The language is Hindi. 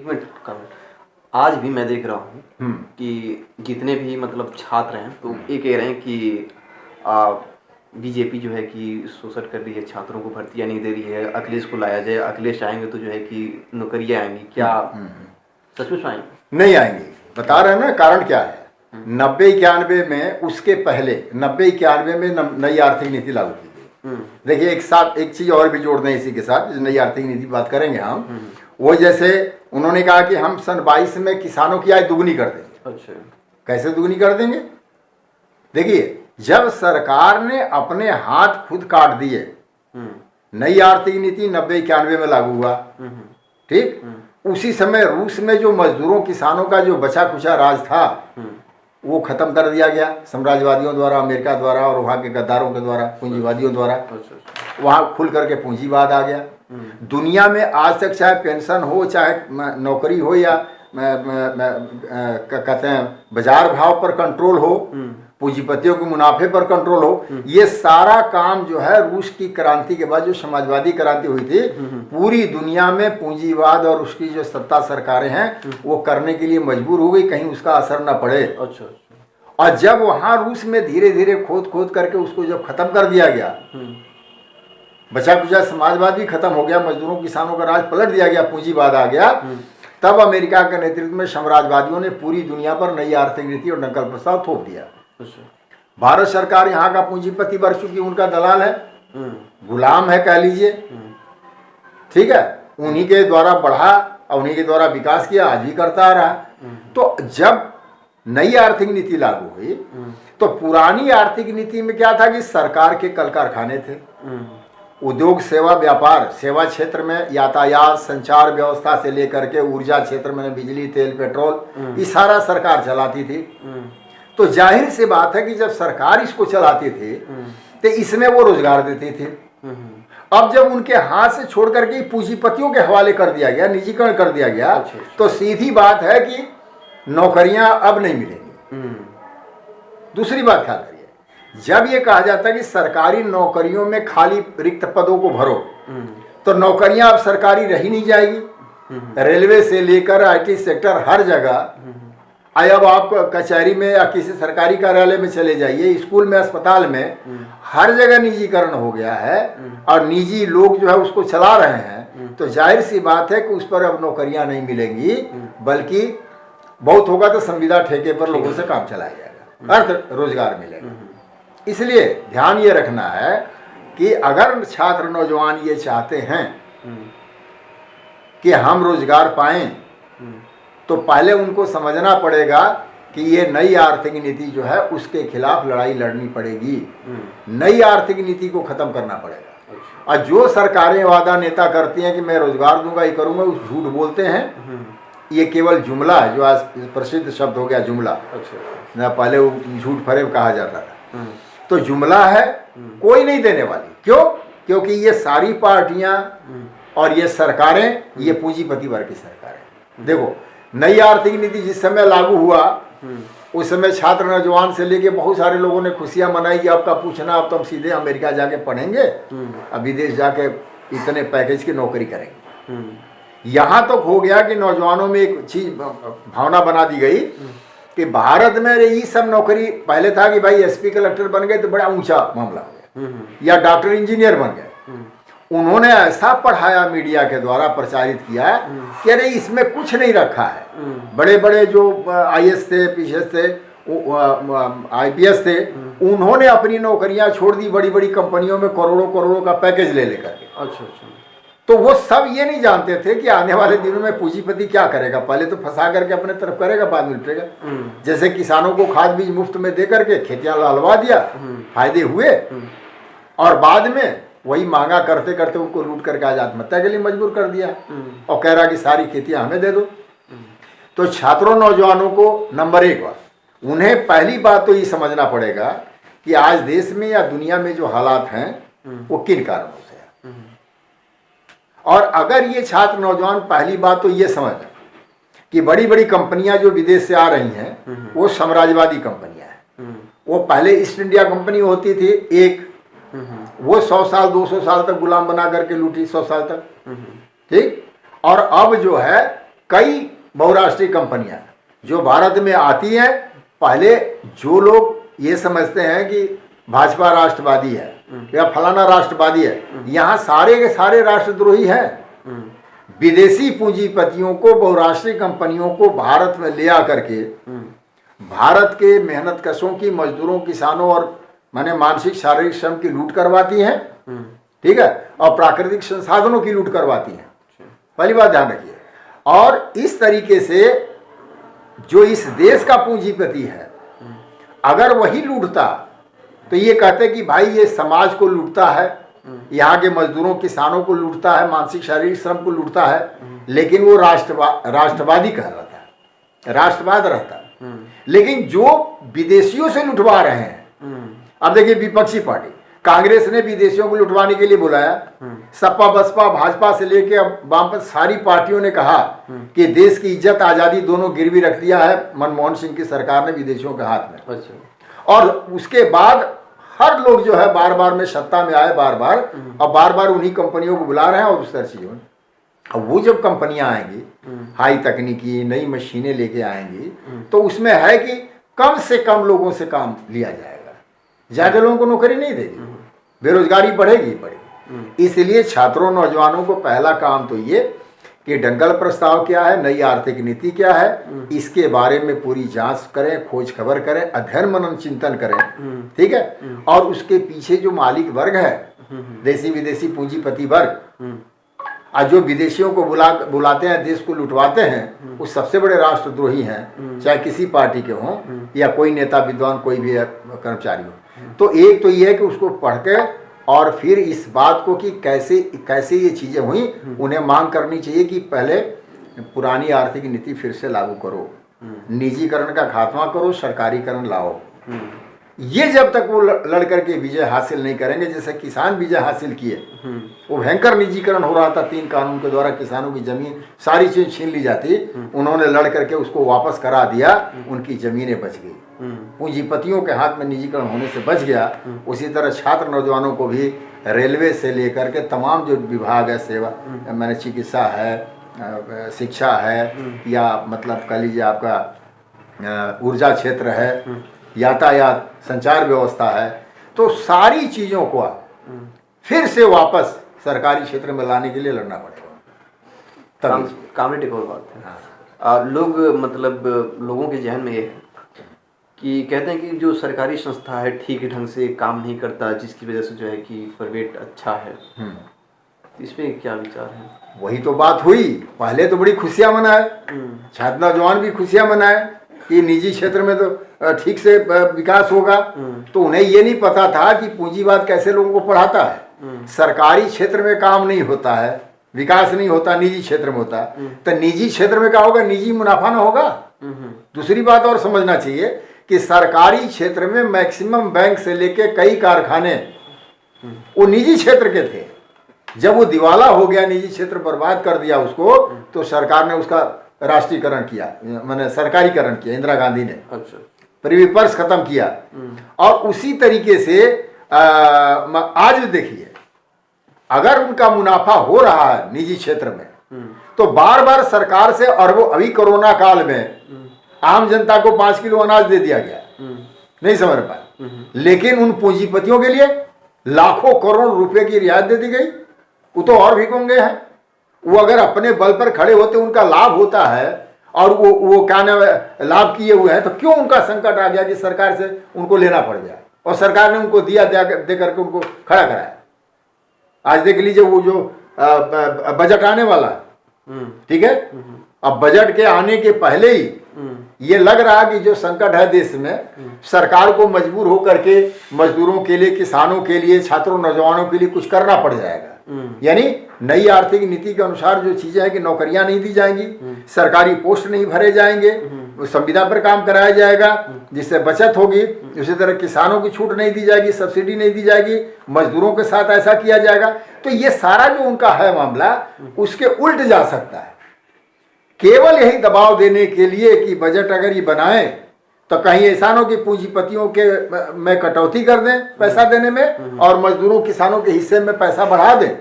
एक मिनट करण, आज भी मैं देख रहा हूँ कि जितने भी मतलब छात्र हैं तो ये कह रहे हैं कि बीजेपी जो है कि शोषण कर रही है, छात्रों को भर्तियां नहीं दे रही है, अखिलेश को लाया जाए, अखिलेश आएंगे तो जो है कि नौकरियां आएंगी। क्या सच में आएंगी? नहीं आएंगी, बता रहे हैं ना। कारण क्या है, 90-91 में, उसके पहले 90-91 में नई आर्थिक नीति लागू की गई। देखिए, एक साथ एक चीज और भी जोड़ दें इसी के साथ, नई आर्थिक नीति की बात करेंगे हम। वो जैसे उन्होंने कहा कि हम सन 22 में किसानों की आय दुगनी कर देंगे। अच्छा, कैसे दुगनी कर देंगे? देखिए, जब सरकार ने अपने हाथ खुद काट दिए, नई आर्थिक नीति 90-91 में लागू हुआ, ठीक, उसी समय रूस में जो मजदूरों किसानों का जो बचा खुचा राज था वो खत्म कर दिया गया साम्राज्यवादियों द्वारा, अमेरिका द्वारा और वहाँ के गद्दारों के द्वारा, पूंजीवादियों द्वारा। वहाँ खुल करके पूंजीवाद आ गया। दुनिया में आज तक चाहे पेंशन हो, चाहे नौकरी हो, या कहते हैं बाजार भाव पर कंट्रोल हो, पूंजीपतियों के मुनाफे पर कंट्रोल हो, ये सारा काम जो है रूस की क्रांति के बाद, जो समाजवादी क्रांति हुई थी, पूरी दुनिया में पूंजीवाद और उसकी जो सत्ता सरकारें हैं वो करने के लिए मजबूर हो गई, कहीं उसका असर न पड़े। अच्छा। और जब वहां रूस में धीरे धीरे खोद खोद करके उसको जब खत्म कर दिया गया, बचा कुचा समाजवाद भी खत्म हो गया, मजदूरों किसानों का राज पलट दिया गया, पूंजीवाद आ गया, तब अमेरिका के नेतृत्व में साम्राज्यवादियों ने पूरी दुनिया पर नई आर्थिक नीति और नकल प्रस्ताव थोप दिया। भारत सरकार यहाँ का पूंजीपति बन चुकी, उनका दलाल है, गुलाम है कह लीजिए, ठीक है। उन्हीं के द्वारा बढ़ा और उन्हीं के द्वारा विकास किया, आज भी करता आ रहा। तो जब नई आर्थिक नीति लागू हुई तो पुरानी आर्थिक नीति में क्या था कि सरकार के कल कारखाने थे, उद्योग सेवा व्यापार, सेवा क्षेत्र में यातायात संचार व्यवस्था से लेकर के ऊर्जा क्षेत्र में बिजली तेल पेट्रोल, ये सारा सरकार चलाती थी। तो जाहिर सी बात है कि जब सरकार इसको चलाती थी तो इसमें वो रोजगार देती थी। अब जब उनके हाथ से छोड़ करके पूंजीपतियों के हवाले कर दिया गया, निजीकरण कर दिया गया, तो सीधी बात है कि नौकरियां अब नहीं मिलेंगी। दूसरी बात क्या करिए, जब ये कहा जाता है कि सरकारी नौकरियों में खाली रिक्त पदों को भरो, तो नौकरियां अब सरकारी रही नहीं जाएगी। रेलवे से लेकर आईटी सेक्टर हर जगह, अब आप कचहरी में या किसी सरकारी कार्यालय में चले जाइए, स्कूल में, अस्पताल में, हर जगह निजीकरण हो गया है और निजी लोग जो है उसको चला रहे हैं। तो जाहिर सी बात है कि उस पर अब नौकरियां नहीं मिलेंगी, बल्कि बहुत होगा तो संविदा ठेके पर लोगों से काम चलाया जाएगा, अर्थ रोजगार मिलेगा। इसलिए ध्यान ये रखना है कि अगर छात्र नौजवान ये चाहते हैं कि हम रोजगार पाएं, तो पहले उनको समझना पड़ेगा कि ये नई आर्थिक नीति जो है उसके खिलाफ लड़ाई लड़नी पड़ेगी। नई आर्थिक नीति को खत्म करना पड़ेगा। और जो सरकारें वादा नेता करती हैं कि मैं रोजगार दूंगा, ये करूंगा, उस झूठ बोलते हैं। ये केवल जुमला है, जो आज प्रसिद्ध शब्द हो गया जुमला। ना पहले वो झूठ फरेब कहा जाता था, तो जुमला है, कोई नहीं देने वाली। क्यों? क्योंकि ये सारी पार्टियां और ये सरकारें, ये पूंजीपति वर्ग की सरकारें। देखो, नई आर्थिक नीति जिस समय लागू हुआ उस समय छात्र नौजवान से लेके बहुत सारे लोगों ने खुशियां मनाई कि आपका पूछना, अब तो हम सीधे अमेरिका जाके पढ़ेंगे, अब विदेश जाके इतने पैकेज की नौकरी करेंगे। यहाँ तक हो गया कि नौजवानों में एक चीज भावना बना दी गई कि भारत में ये सब नौकरी, पहले था कि भाई एसपी कलेक्टर बन गए तो बड़ा ऊंचा मामला हो गया, या डॉक्टर इंजीनियर बन गए। उन्होंने ऐसा पढ़ाया, मीडिया के द्वारा प्रचारित किया कि अरे इसमें कुछ नहीं रखा है। बड़े बड़े जो आईएएस थे, पीसीएस थे, आईपीएस थे, उन्होंने अपनी नौकरियां छोड़ दी बड़ी बड़ी कंपनियों में करोड़ों करोड़ों का पैकेज ले लेकर के। अच्छा। तो वो सब ये नहीं जानते थे कि आने वाले दिनों में पूंजीपति क्या करेगा। पहले तो फंसा करके अपने तरफ करेगा, बाद में लुटेगा। जैसे किसानों को खाद बीज मुफ्त में दे करके खेतियां लहलवा दिया, फायदे हुए, और बाद में वही मांगा करते करते उनको लूट करके आज आत्महत्या के लिए मजबूर कर दिया, और कह रहा कि सारी खेतियां हमें दे दो। तो छात्रों नौजवानों को नंबर एक बात, उन्हें पहली बात तो ये समझना पड़ेगा कि आज देश में या दुनिया में जो हालात हैं वो किन कारणों से है। और अगर ये छात्र नौजवान पहली बात तो ये समझ कि बड़ी बड़ी कंपनियां जो विदेश से आ रही हैं वो साम्राज्यवादी कंपनियां हैं। वो पहले ईस्ट इंडिया कंपनी होती थी एक, वो 100 साल 200 साल तक गुलाम बना करके लूटी, 100 साल तक, ठीक। और अब जो है कई बहुराष्ट्रीय कंपनियां जो भारत में आती हैं, पहले जो लोग ये समझते हैं कि भाजपा राष्ट्रवादी है या फलाना राष्ट्रवादी है, यहाँ सारे के सारे राष्ट्रद्रोही हैं। विदेशी पूंजीपतियों को, बहुराष्ट्रीय कंपनियों को भारत में ले आकर के भारत के मेहनत कशों की, मजदूरों, किसानों और माने मानसिक शारीरिक श्रम की लूट करवाती हैं, ठीक है, और प्राकृतिक संसाधनों की लूट करवाती हैं। पहली बात ध्यान रखिए। और इस तरीके से जो इस देश का पूंजीपति है, अगर वही लूटता तो ये कहते कि भाई ये समाज को लूटता है, यहाँ के मजदूरों, किसानों को लूटता है, मानसिक शारीरिक श्रम को लूटता है, लेकिन वो राष्ट्रवादी कहलाता है, राष्ट्रवाद रहता है। लेकिन जो विदेशियों से लुटवा रहे हैं, अब देखिए विपक्षी पार्टी कांग्रेस ने विदेशियों को लुटवाने के लिए बुलाया, सपा, बसपा, भाजपा से लेके अब वामपंथ सारी पार्टियों ने कहा कि देश की इज्जत, आजादी दोनों गिरवी रख दिया है मनमोहन सिंह की सरकार ने विदेशियों के हाथ में। अच्छा। और उसके बाद हर लोग जो है बार बार में सत्ता में आए, बार बार, और बार बार उन्हीं कंपनियों को बुला रहे हैं। और उस तरह से अब वो जब कंपनियां आएंगी, हाई तकनीकी नई मशीनें लेके आएंगी, तो उसमें है कि कम से कम लोगों से काम लिया जाएगा, ज्यादा लोगों को नौकरी नहीं देगी, बेरोजगारी बढ़ेगी। इसलिए छात्रों, नौजवानों को पहला काम तो ये कि दंगल प्रस्ताव क्या है, नई आर्थिक नीति क्या है, इसके बारे में पूरी जांच करें, खोज खबर करें, अध्ययन मनन चिंतन करें, ठीक है। और उसके पीछे जो मालिक वर्ग है, देशी विदेशी पूंजीपति वर्ग, आज जो विदेशियों को बुलाते हैं, देश को लुटवाते हैं, वो सबसे बड़े राष्ट्रद्रोही हैं, चाहे किसी पार्टी के हों या कोई नेता, विद्वान, कोई भी कर्मचारी हो। तो एक तो ये है कि उसको पढ़ के और फिर इस बात को कि कैसे कैसे ये चीज़ें हुई, उन्हें मांग करनी चाहिए कि पहले पुरानी आर्थिक नीति फिर से लागू करो, निजीकरण का खात्मा करो, सरकारीकरण लाओ। ये जब तक वो लड़ करके विजय हासिल नहीं करेंगे, जैसे किसान विजय हासिल किए, वो भयंकर निजीकरण हो रहा था, 3 कानून के द्वारा किसानों की जमीन सारी चीज छीन ली जाती, उन्होंने लड़ करके उसको वापस करा दिया, उनकी जमीनें बच गई, पूंजीपतियों के हाथ में निजीकरण होने से बच गया। उसी तरह छात्र नौजवानों को भी रेलवे से लेकर के तमाम जो विभाग है, सेवा मैंने चिकित्सा है, शिक्षा है, या मतलब कह लीजिए आपका ऊर्जा क्षेत्र है, यातायात, संचार व्यवस्था है, तो सारी चीज़ों को फिर से वापस सरकारी क्षेत्र में लाने के लिए लड़ना पड़ेगा। कामरेड, एक और बात है, लोग मतलब लोगों के जहन में ये है कि कहते हैं कि जो सरकारी संस्था है ठीक ढंग से काम नहीं करता, जिसकी वजह से जो है कि प्राइवेट अच्छा है। इसमें क्या विचार है? वही तो बात हुई, पहले तो बड़ी खुशियां मनाए, छात्र नौजवान भी खुशियां मनाए कि निजी क्षेत्र में तो ठीक से विकास होगा। तो उन्हें ये नहीं पता था कि पूंजीवाद कैसे लोगों को पढ़ाता है। सरकारी क्षेत्र में काम नहीं होता है, विकास नहीं होता, निजी क्षेत्र में होता। तो निजी क्षेत्र में क्या होगा? निजी मुनाफा ना होगा। दूसरी बात और समझना चाहिए कि सरकारी क्षेत्र में मैक्सिमम बैंक से लेके कई कारखाने वो निजी क्षेत्र के थे। जब वो दिवाला हो गया, निजी क्षेत्र बर्बाद कर दिया उसको, तो सरकार ने उसका राष्ट्रीयकरण किया, मैंने सरकारीकरण किया, इंदिरा गांधी ने। अच्छा। प्रीविपर्स खत्म किया। और उसी तरीके से आज देखिए, अगर उनका मुनाफा हो रहा है निजी क्षेत्र में, तो बार बार सरकार से, और वो अभी कोरोना काल में आम जनता को 5 किलो अनाज दे दिया गया, नहीं समझ पाए, लेकिन उन पूंजीपतियों के लिए लाखों करोड़ रुपए की रियायत दे दी गई। वो तो और भिगोंगे हैं, वो अगर अपने बल पर खड़े होते, उनका लाभ होता है और वो क्या नाम लाभ किए हुए हैं, तो क्यों उनका संकट आ गया कि सरकार से उनको लेना पड़ गया? और सरकार ने उनको दिया, दे करके उनको खड़ा कराया। आज देख लीजिए वो जो बजट आने वाला है, ठीक है, अब बजट के आने के पहले ही ये लग रहा कि जो संकट है देश में, सरकार को मजबूर होकर के मजदूरों के लिए, किसानों के लिए, छात्रों, नौजवानों के लिए कुछ करना पड़ जाएगा। यानी नई आर्थिक नीति के अनुसार जो चीजें हैं कि नौकरियां नहीं दी जाएंगी, सरकारी पोस्ट नहीं भरे जाएंगे, संविदा पर काम कराया जाएगा जिससे बचत होगी। उसी तरह किसानों की छूट नहीं दी जाएगी, सब्सिडी नहीं दी जाएगी, मजदूरों के साथ ऐसा किया जाएगा। तो ये सारा जो उनका है मामला, उसके उल्ट जा सकता है। केवल यही दबाव देने के लिए कि बजट अगर ये बनाए तो कहीं ऐसा न हो कि पूंजीपतियों के में कटौती कर दें पैसा देने में, और मजदूरों, किसानों के हिस्से में पैसा बढ़ा दें।